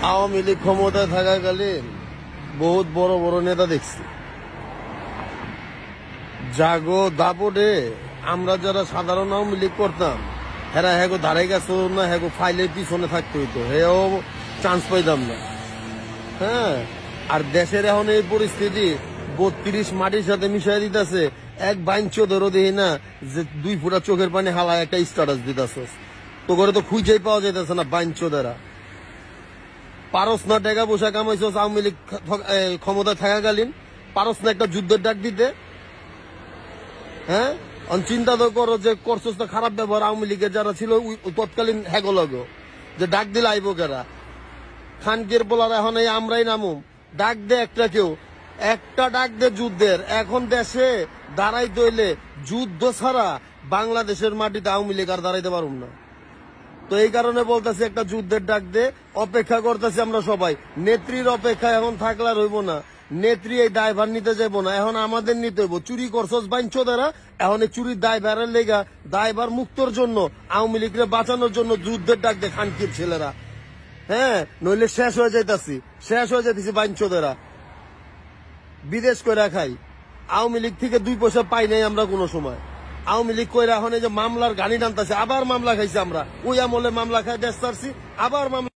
আওয়ামী লীগ ক্ষমতায় থাকাকালীন বহুত বড় বড় নেতা দেখছি। জাগো দাপটে আমরা যারা সাধারণ আওয়ামী লীগ করতাম, হেরা হ্যাগো ধারে গেছো না, হ্যাগো ফাইলের পিছনে থাকতে হইতো, হেও চান্স পাইতাম না। হ্যাঁ, আর দেশের এখন এই পরিস্থিতি 32 মাটির সাথে মিশাই দিতেছে। এক বাইঞ্চ ধরো দেখি না যে 2 ফুটা চোখের পানি হালায় একটা স্ট্যাটাস দিতেছস, তো করে তো খুঁজেই পাওয়া যাইতেছে না। বাইঞ্চ দ্বারা পারস না টাকা পয়সা কামাইছস আওয়ামী লীগ ক্ষমতায় থাকাকালীন, পারস না একটা যুদ্ধের ডাক দিতে? হ্যাঁ, চিন্তা তো করো যে করছস তো খারাপ ব্যবহার আওয়ামী লীগের যারা ছিল তৎকালীন হ্যাগলগ, যে ডাক দিলে আইব কেরা? খানকের বলার এখন এই আমরাই নামুম, ডাক দে একটা, কেউ একটা ডাক দে যুদ্ধের। এখন দেশে দাঁড়াইতে হইলে যুদ্ধ ছাড়া বাংলাদেশের মাটিতে আওয়ামী লীগ আর দাঁড়াইতে পারুম না। তো এই কারণে বলতেছি একটা যুদ্ধের ডাক দে, অপেক্ষা করতেছি আমরা সবাই। নেত্রীর অপেক্ষা এখন থাকলে আর হইব না। নেত্রী এই দায়ভার নিতে যাব না, এখন আমাদের নিতে হইব। চুরি করছস বাইঞ্চোদারা, এখন এই চুরির দায়ভারের লেগা, দায়ভার মুক্তর জন্য, আওয়ামী লীগকে বাঁচানোর জন্য যুদ্ধের ডাক দে খানকির ছেলেরা। হ্যাঁ, নইলে শেষ হয়ে যাইতেছি বাইঞ্চোদারা। বিদেশ কইরা খাই, আওয়ামী লীগ থেকে 2 পয়সা পাই নাই আমরা কোনো সময়। আওয়ামী লীগ কইরা এখন এই যে মামলার গানি টানতেছে, আবার মামলা খাইছি আমরা। ওই আমলে মামলা খাই দেশ ছাড়ছি, আবার মামলা